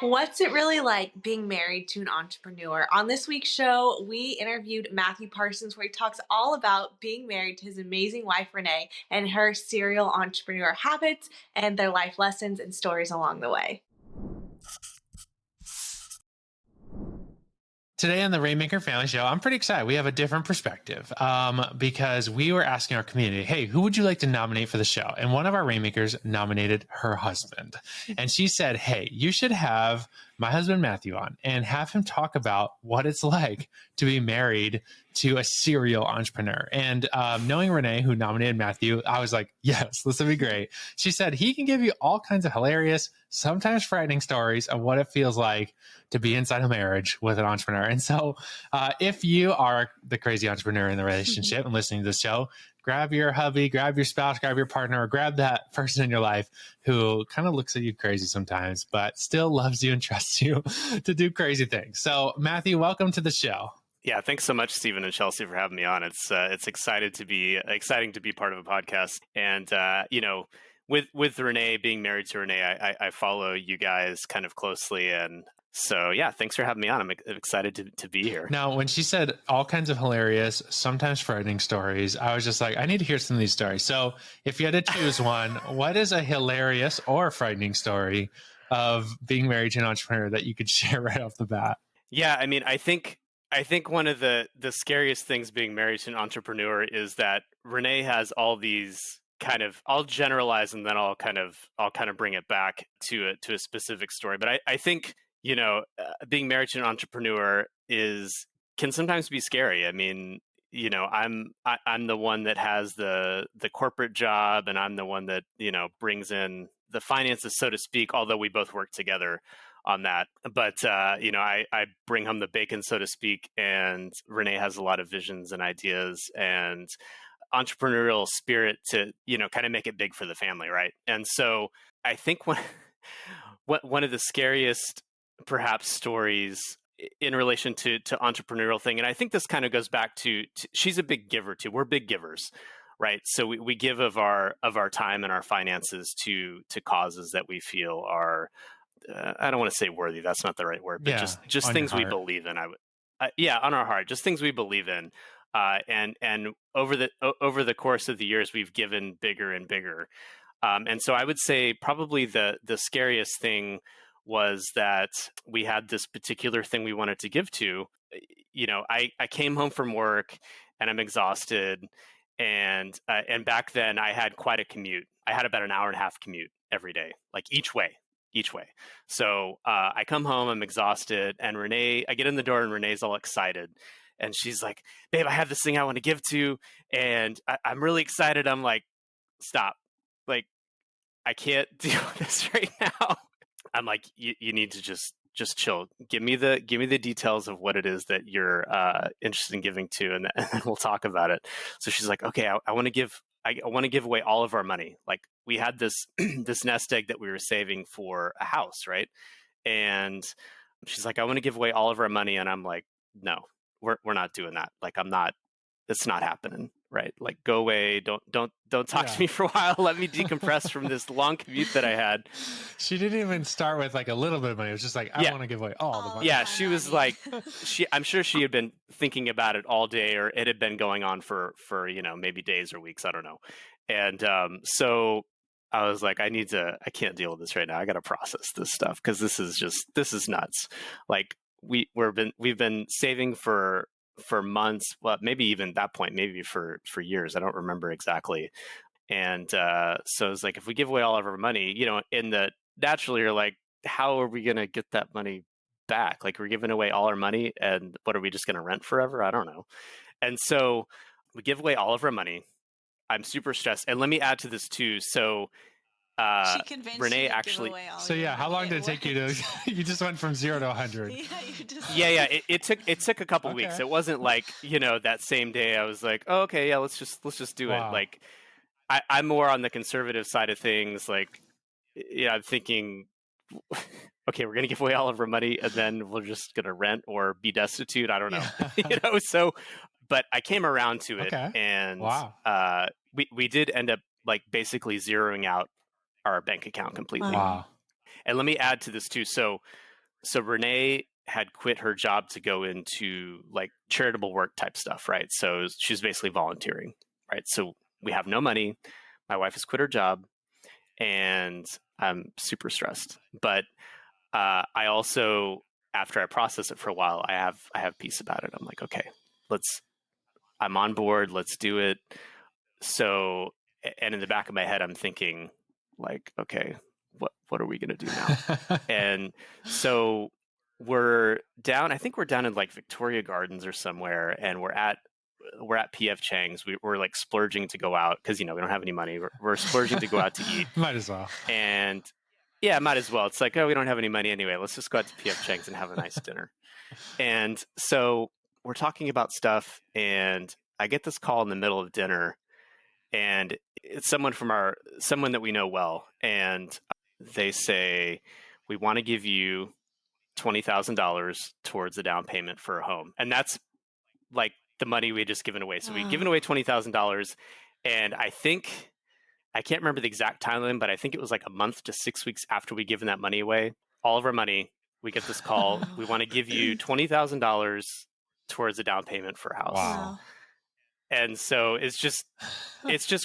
What's it really like being married to an entrepreneur? On this week's show, we interviewed Matthew Parsons, where he talks all about being married to his amazing wife, Renee, and her serial entrepreneur habits and their life lessons and stories along the way. Today on the Rainmaker Family Show, I'm pretty excited. We have a different perspective because we were asking our community, hey, who would you like to nominate for the show? And one of our Rainmakers nominated her husband. And she said, hey, you should have my husband Matthew on and have him talk about what it's like to be married to a serial entrepreneur. And knowing Renee, who nominated Matthew, I was like, yes, this would be great. She said he can give you all kinds of hilarious, sometimes frightening stories of what it feels like to be inside a marriage with an entrepreneur. And so if you are the crazy entrepreneur in the relationship and listening to this show, grab your hubby, grab your spouse, grab your partner, or grab that person in your life who kind of looks at you crazy sometimes, but still loves you and trusts you to do crazy things. So Matthew, welcome to the show. Yeah, thanks so much, Stephen and Chelsey, for having me on. It's exciting to be part of a podcast, and with Renee, being married to Renee, I follow you guys kind of closely, and so yeah, thanks for having me on. I'm excited to be here. Now, when she said all kinds of hilarious, sometimes frightening stories, I was just like, I need to hear some of these stories. So if you had to choose one, what is a hilarious or frightening story of being married to an entrepreneur that you could share right off the bat? Yeah, I mean, I think one of the scariest things being married to an entrepreneur is that Renee has all these kind of, I'll generalize and then I'll kind of bring it back to a specific story. But I think, being married to an entrepreneur can sometimes be scary. I mean, I'm the one that has the corporate job, and I'm the one that, brings in the finances, so to speak, although we both work together on that. But, I bring home the bacon, so to speak, and Renee has a lot of visions and ideas and entrepreneurial spirit to, kind of make it big for the family. Right. And so I think one of the scariest, perhaps, stories in relation to entrepreneurial thing, and I think this kind of goes back to she's a big giver too. We're big givers. Right. So we give of our time and our finances to causes that we feel are, I don't want to say worthy. That's not the right word, but just things we believe in. On our heart, just things we believe in. And over the course of the years, we've given bigger and bigger. And so I would say probably the scariest thing was that we had this particular thing we wanted to give to. I came home from work and I'm exhausted. And back then I had quite a commute. I had about an hour and a half commute every day, like each way. So I come home, I'm exhausted, and I get in the door and Renee's all excited. And she's like, babe, I have this thing I want to give to, and I'm really excited. I'm like, stop. Like, I can't do this right now. I'm like, you need to just chill. Give me the details of what it is that you're interested in giving to, and then we'll talk about it. So she's like, okay, I want to give away all of our money. Like, we had this this nest egg that we were saving for a house, right? And she's like, I want to give away all of our money, and I'm like, no, we're not doing that. Like, it's not happening, right? Like, go away. Don't talk to me for a while. Let me decompress from this long commute that I had. She didn't even start with like a little bit of money. It was just like, I want to give away all the money. Yeah, she was like, I'm sure she had been thinking about it all day, or it had been going on for maybe days or weeks. I don't know. And so I was like, I can't deal with this right now. I got to process this stuff, because this is nuts. Like, we've been saving for months, well, maybe even that point, maybe for years. I don't remember exactly. And so it's like, if we give away all of our money, naturally you're like, how are we going to get that money back? Like, we're giving away all our money, and what, are we just going to rent forever? I don't know. And so we give away all of our money. I'm super stressed. And let me add to this too. So she convinced Renee you to actually. Give away all so yeah, how long did it take you to? You just went from 0 to 100. Yeah. It took a couple weeks. It wasn't like that same day I was like, oh, okay, yeah, let's just do it. Like, I'm more on the conservative side of things. Like, I'm thinking, okay, we're gonna give away all of our money, and then we're just gonna rent or be destitute. I don't know. So, but I came around to it, and we did end up like basically zeroing out our bank account completely. Wow. And let me add to this too. So so Renee had quit her job to go into like charitable work type stuff, right? So she's basically volunteering, right? So we have no money. My wife has quit her job, and I'm super stressed. But I also, after I process it for a while, I have peace about it. I'm like, okay, I'm on board. Let's do it. So, and in the back of my head, I'm thinking like, okay, what are we going to do now? And so I think we're down in like Victoria Gardens or somewhere, and we're at PF Chang's. We're like splurging to go out because, we don't have any money. We're splurging to go out to eat. Might as well. And yeah, might as well. It's like, oh, we don't have any money anyway. Let's just go out to PF Chang's and have a nice dinner. And so we're talking about stuff, and I get this call in the middle of dinner, and it's someone that we know well. And they say, we want to give you $20,000 towards the down payment for a home. And that's like the money we had just given away. So we'd given away $20,000. And I can't remember the exact timeline, but I think it was like a month to 6 weeks after we'd given that money away, all of our money, we get this call. We want to give you $20,000 towards a down payment for a house. Wow. And so it's just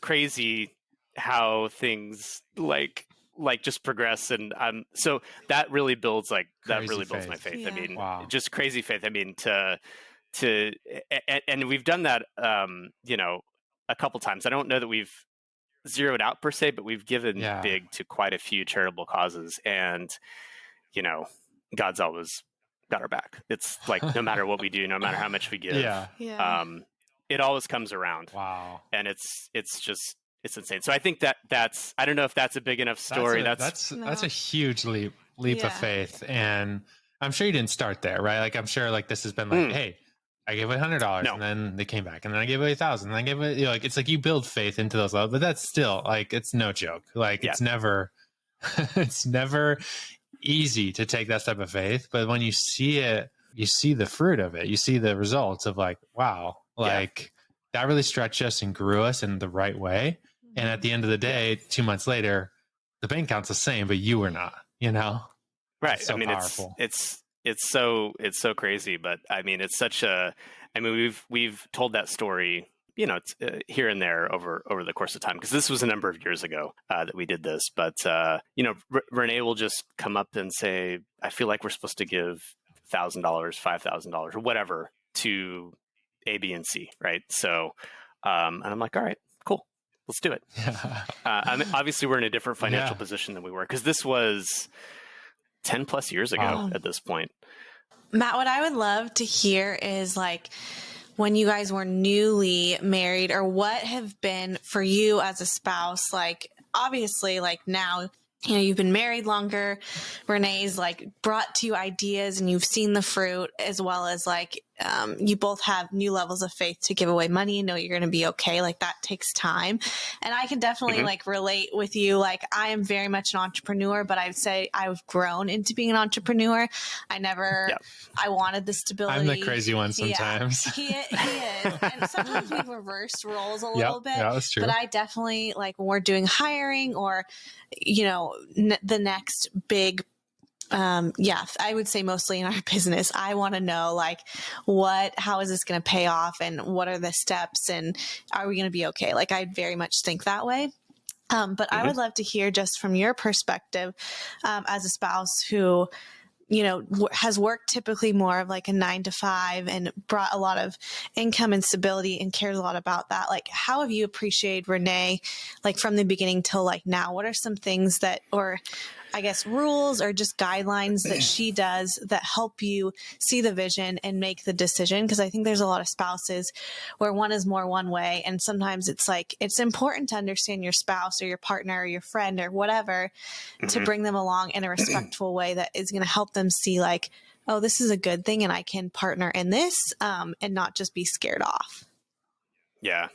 crazy how things like just progress. And so that really builds my faith. Yeah. I mean, wow. Just crazy faith. I mean, and we've done that, a couple times. I don't know that we've zeroed out per se, but we've given big to quite a few charitable causes, and, God's always got our back. It's like, no matter what we do, no matter how much we give, it always comes around. Wow. And it's insane. So I think that's, I don't know if that's a big enough story. That's a huge leap of faith. And I'm sure you didn't start there, right? Like, I'm sure like this has been like, hey, I gave away $100 and then they came back, and then I gave away $1,000 and I gave away, like, it's like you build faith into those levels, but that's still like, it's no joke. Like it's never easy to take that step of faith. But when you see it, you see the fruit of it, you see the results of like, wow, like that really stretched us and grew us in the right way. And at the end of the day, 2 months later, the bank account's the same, but you were not, Right. It's so powerful. It's so crazy, but I mean, we've told that story, here and there over the course of time, because this was a number of years ago that we did this. But Renee will just come up and say, I feel like we're supposed to give $1,000, $5,000, or whatever to A, B, and C, right? So, and I'm like, all right, cool, let's do it. Obviously, we're in a different financial position than we were, because this was 10 plus years ago at this point. Matt, what I would love to hear is like, when you guys were newly married, or what have been for you as a spouse, like obviously like now, you've been married longer, Renee's like brought to you ideas and you've seen the fruit, as well as like, you both have new levels of faith to give away money and know you're going to be okay. Like that takes time. And I can definitely like relate with you. Like I am very much an entrepreneur, but I'd say I've grown into being an entrepreneur. I wanted the stability. I'm the crazy one sometimes. He is. And sometimes we've reversed roles a little bit. Yeah, that's true. But I definitely, like when we're doing hiring or, the next big I would say mostly in our business, I want to know like how is this going to pay off, and what are the steps, and are we going to be okay? Like I very much think that way. But I would love to hear just from your perspective, as a spouse who, has worked typically more of like a 9 to 5 and brought a lot of income and stability and cares a lot about that. Like, how have you appreciated Renee, like from the beginning till like now? What are some things or I guess rules or just guidelines that she does that help you see the vision and make the decision? Because I think there's a lot of spouses where one is more one way. And sometimes it's like, it's important to understand your spouse or your partner or your friend or whatever to bring them along in a respectful way that is going to help them see like, oh, this is a good thing and I can partner in this, and not just be scared off. Yeah.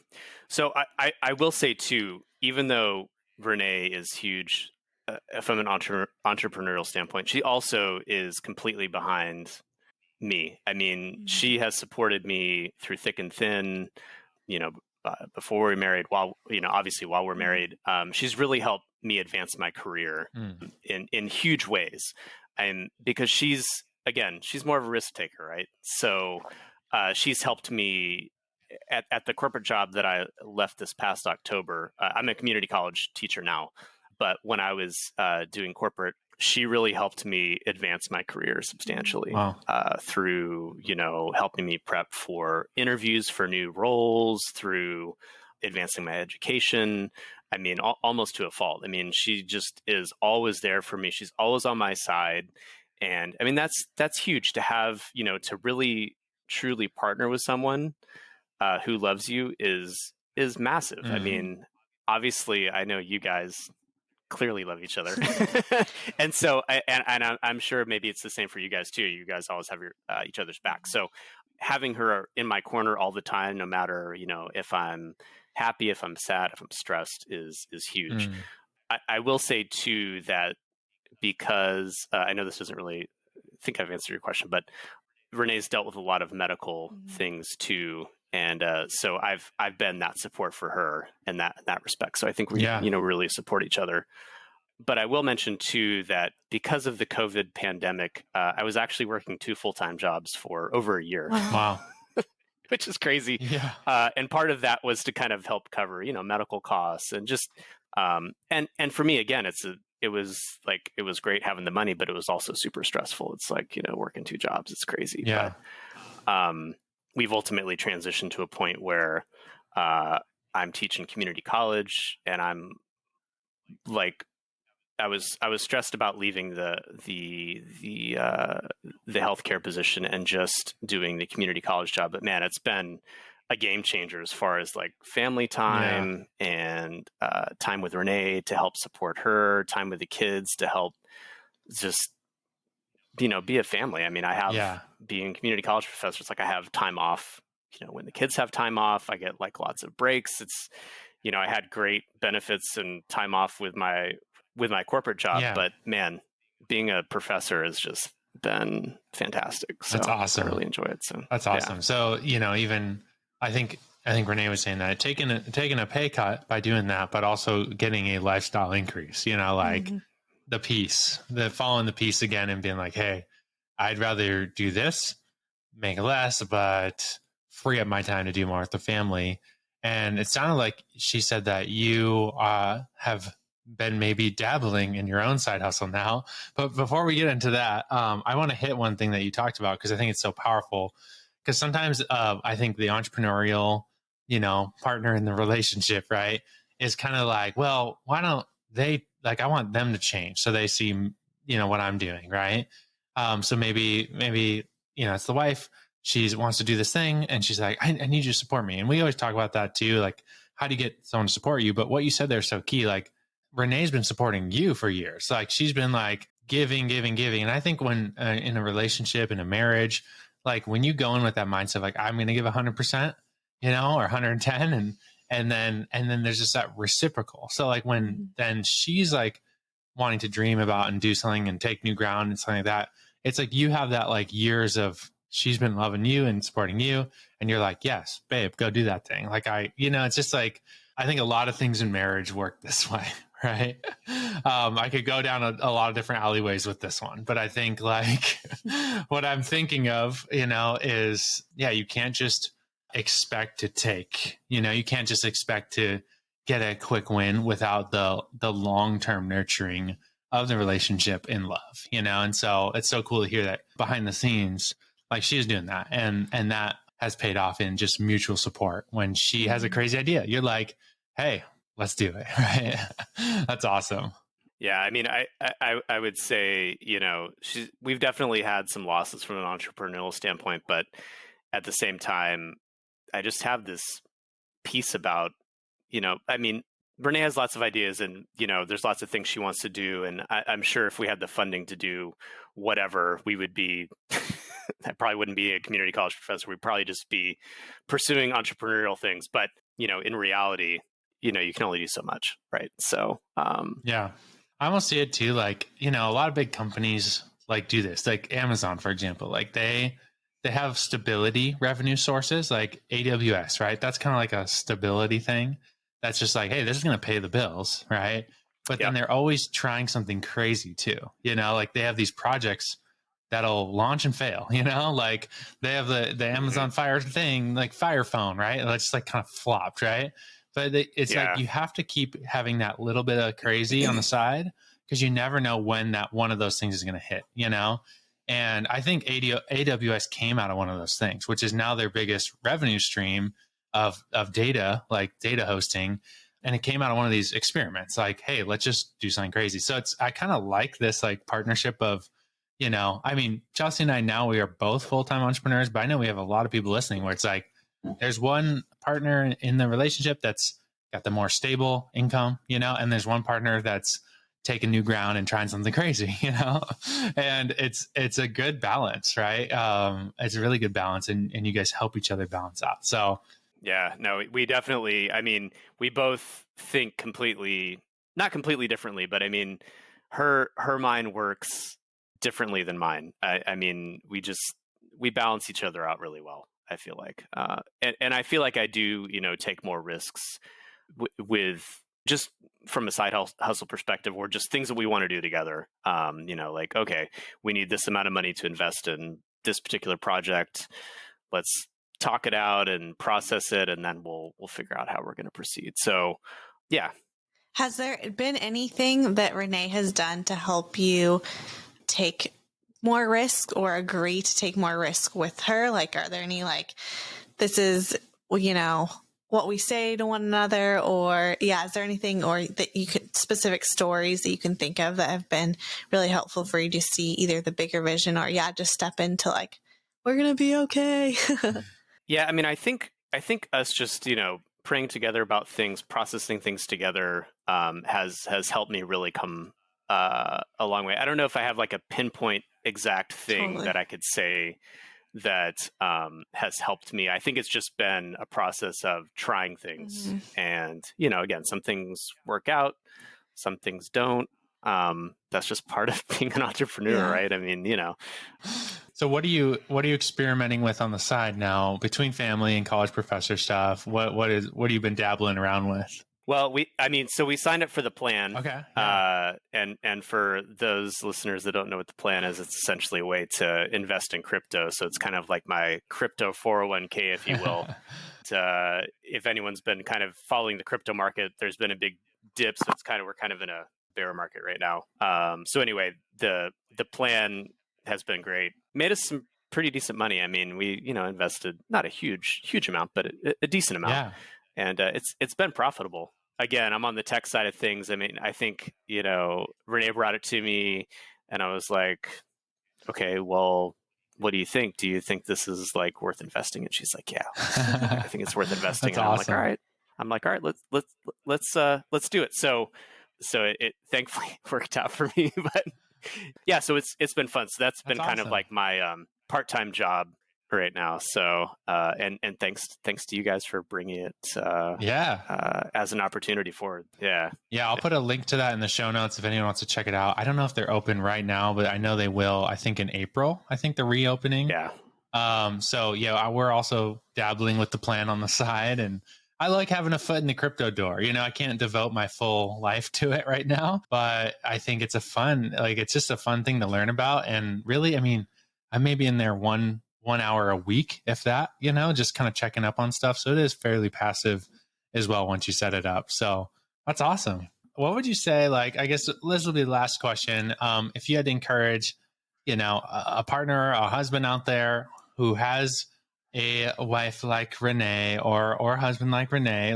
So I will say too, even though Renee is huge, from an entrepreneurial standpoint, she also is completely behind me. I mean, she has supported me through thick and thin, before we married, obviously while we're married. She's really helped me advance my career in huge ways. because she's more of a risk taker, right? So she's helped me at the corporate job that I left this past October. I'm a community college teacher now, but when I was doing corporate, she really helped me advance my career substantially. Wow. Through, helping me prep for interviews for new roles, through advancing my education. I mean, almost to a fault. I mean, she just is always there for me. She's always on my side. And I mean, that's huge to have, to really truly partner with someone who loves you is massive. I mean, obviously, I know you guys clearly love each other, and so I'm sure maybe it's the same for you guys too. You guys always have your each other's back. So having her in my corner all the time, no matter if I'm happy, if I'm sad, if I'm stressed, is huge. I will say too that because I know this doesn't really think I've answered your question, but Renee's dealt with a lot of medical things too. And so I've been that support for her in that respect. So I think we really support each other. But I will mention too that because of the COVID pandemic, I was actually working 2 full-time jobs for over a year. Wow. Which is crazy. Yeah. And part of that was to kind of help cover, medical costs and just and for me again, it was great having the money, but it was also super stressful. It's like, working 2 jobs. It's crazy. Yeah. But we've ultimately transitioned to a point where I'm teaching community college, and I'm like, I was stressed about leaving the healthcare position and just doing the community college job. But man, it's been a game changer as far as like family time and time with Renee to help support her, time with the kids to help just be a family. I mean, I have being community college professor, it's like I have time off, when the kids have time off, I get like lots of breaks. It's, I had great benefits and time off with my corporate job, but man, being a professor has just been fantastic. So that's awesome. I really enjoy it. So that's awesome. So, even I think Renee was saying that taking a pay cut by doing that, but also getting a lifestyle increase, the peace, following the peace again and being like, hey, I'd rather do this, make less, but free up my time to do more with the family. And it sounded like she said that you have been maybe dabbling in your own side hustle now. But before we get into that, I want to hit one thing that you talked about, because I think it's so powerful. Because sometimes I think the entrepreneurial, partner in the relationship, right, is kind of like, well, why don't they, like, I want them to change so they see, what I'm doing, right? So maybe it's the wife. She wants to do this thing, and she's like, I need you to support me. And we always talk about that too. Like, how do you get someone to support you? But what you said there is so key. Like, Renee's been supporting you for years. Like, she's been like giving. And I think when in a relationship, in a marriage, like when you go in with that mindset, like, I'm going to give 100%, or 110, and then there's just that reciprocal. So like when then she's like wanting to dream about and do something and take new ground and something like that, it's like you have that like years of, she's been loving you and supporting you, and you're like, yes, babe, go do that thing. Like it's just like, I think a lot of things in marriage work this way, right? I could go down a lot of different alleyways with this one, but I think like what I'm thinking of, is, you can't just expect to take, you can't just expect to get a quick win without the long-term nurturing of the relationship in love, and so it's so cool to hear that behind the scenes, like she's doing that, and that has paid off in just mutual support. When she has a crazy idea, you're like, hey, let's do it. Right. That's awesome. Yeah. I mean, I would say, we've definitely had some losses from an entrepreneurial standpoint, but at the same time, I just have this piece about, I mean, Renee has lots of ideas, and, there's lots of things she wants to do. And I'm sure if we had the funding to do whatever, we would be, I probably wouldn't be a community college professor. We'd probably just be pursuing entrepreneurial things. But, in reality, you can only do so much. Right. So, yeah, I almost see it too. Like, a lot of big companies like do this, like Amazon, for example, like they have stability revenue sources like AWS, right? That's kind of like a stability thing. That's just like, hey, this is going to pay the bills, right? but then they're always trying something crazy too. Like they have these projects that'll launch and fail, like they have the Amazon Fire thing, like Fire Phone, right? And it's just like kind of flopped, right? But it's like you have to keep having that little bit of crazy on the side, because you never know when that one of those things is going to hit, And I think AWS came out of one of those things, which is now their biggest revenue stream of data, like data hosting. And it came out of one of these experiments, like, hey, let's just do something crazy. So I kind of like this like partnership of, Chelsey and I, now we are both full-time entrepreneurs, but I know we have a lot of people listening where it's like, there's one partner in the relationship that's got the more stable income, and there's one partner that's taking new ground and trying something crazy, and it's a good balance, right? It's a really good balance, and you guys help each other balance out. So yeah, no, we definitely, we both think not completely differently, but her mind works differently than mine. We balance each other out really well, I feel like. And I feel like I do, take more risks with just from a side hustle perspective, or just things that we want to do together. Like, okay, we need this amount of money to invest in this particular project. Let's talk it out and process it, and then we'll figure out how we're going to proceed. So, yeah. Has there been anything that Renee has done to help you take more risk or agree to take more risk with her? Like, are there any, like, this is, what we say to one another, or is there anything, or that you could, specific stories that you can think of that have been really helpful for you to see either the bigger vision or just step into like, we're going to be okay? Yeah. I think us just, praying together about things, processing things together, has helped me really come a long way. I don't know if I have like a pinpoint exact thing that I could say that has helped me. I think it's just been a process of trying things. And, again, some things work out, some things don't. That's just part of being an entrepreneur, right? So what are you experimenting with on the side now between family and college professor stuff? What have you been dabbling around with? Well, so we signed up for the plan. Okay. And for those listeners that don't know what the plan is, it's essentially a way to invest in crypto. So it's kind of like my crypto 401k, if you will. If anyone's been kind of following the crypto market, there's been a big dip. So we're kind of in a bear market right now. So anyway, the plan has been great. Made us some pretty decent money. We, invested not a huge amount, but a decent amount. Yeah. And it's been profitable. Again, I'm on the tech side of things. I think, Renee brought it to me and I was like, okay, well, what do you think? Do you think this is like worth investing? And she's like, yeah, I think it's worth investing. That's and awesome. I'm like, all right, let's do it. So it thankfully worked out for me, but yeah, so it's been fun. So that's been kind of like my part-time job right now. So and thanks to you guys for bringing it as an opportunity forward. I'll put a link to that in the show notes if anyone wants to check it out. I don't know if they're open right now, but I know they will. I think in April, they're reopening. We're also dabbling with the plan on the side, and I like having a foot in the crypto door. I can't devote my full life to it right now, but I think it's it's just a fun thing to learn about. And really, I may be in there one hour a week, if that, just kind of checking up on stuff. So it is fairly passive as well once you set it up. So that's awesome. What would you say, I guess this will be the last question. If you had to encourage, a partner, a husband out there who has a wife like Renee or a husband like Renee,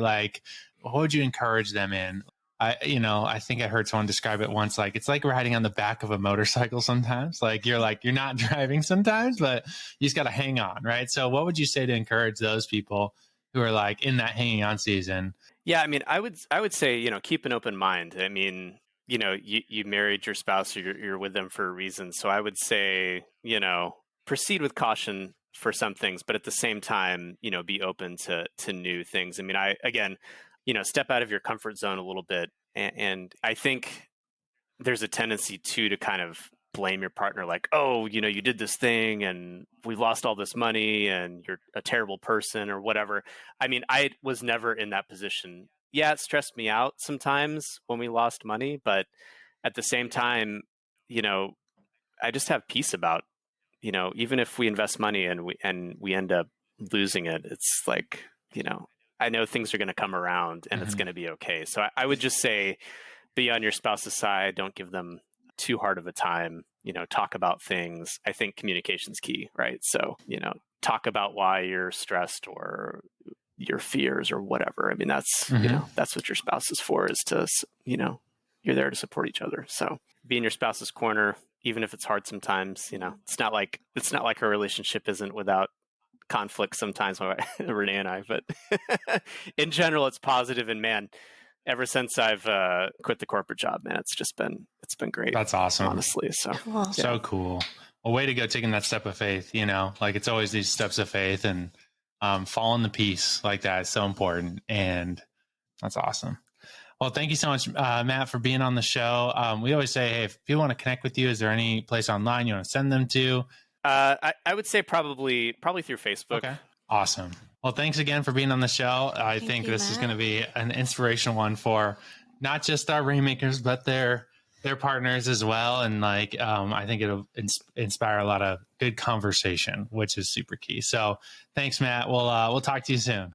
what would you encourage them in? I think I heard someone describe it once, it's like riding on the back of a motorcycle sometimes. You're not driving sometimes, but you just got to hang on, right? So what would you say to encourage those people who are in that hanging on season? Yeah, I would say, keep an open mind. You married your spouse, or you're with them for a reason. So I would say, proceed with caution for some things, but at the same time, be open to new things. Again, step out of your comfort zone a little bit. And I think there's a tendency to kind of blame your partner, like, oh, you did this thing and we lost all this money and you're a terrible person or whatever. I was never in that position yeah, it stressed me out sometimes when we lost money, but at the same time, you know, I just have peace about, you know, even if we invest money and we end up losing it, it's like, you know, I know things are going to come around and it's going to be okay. So I would just say, be on your spouse's side. Don't give them too hard of a time. You know, talk about things. I think communication's key, right? So, you know, talk about why you're stressed or your fears or whatever. I mean, that's, you know, that's what your spouse is for, is to, you know, you're there to support each other. So be in your spouse's corner, even if it's hard sometimes. You know, it's not like her relationship isn't without conflict sometimes, Renee and I, but in general, it's positive. And man, ever since I've quit the corporate job, man, it's been great. That's awesome. Honestly. So Cool. yeah. So cool. Well, way to go taking that step of faith, you know, like it's always these steps of faith, and following the peace like that is so important. And that's awesome. Well, thank you so much, Matt, for being on the show. We always say, hey, if people want to connect with you, is there any place online you want to send them to? I would say probably through Facebook. Okay. Awesome. Well, thanks again for being on the show. I think this is going to be an inspirational one for not just our Rainmakers, but their partners as well. And like, I think it'll inspire a lot of good conversation, which is super key. So thanks, Matt. We'll talk to you soon.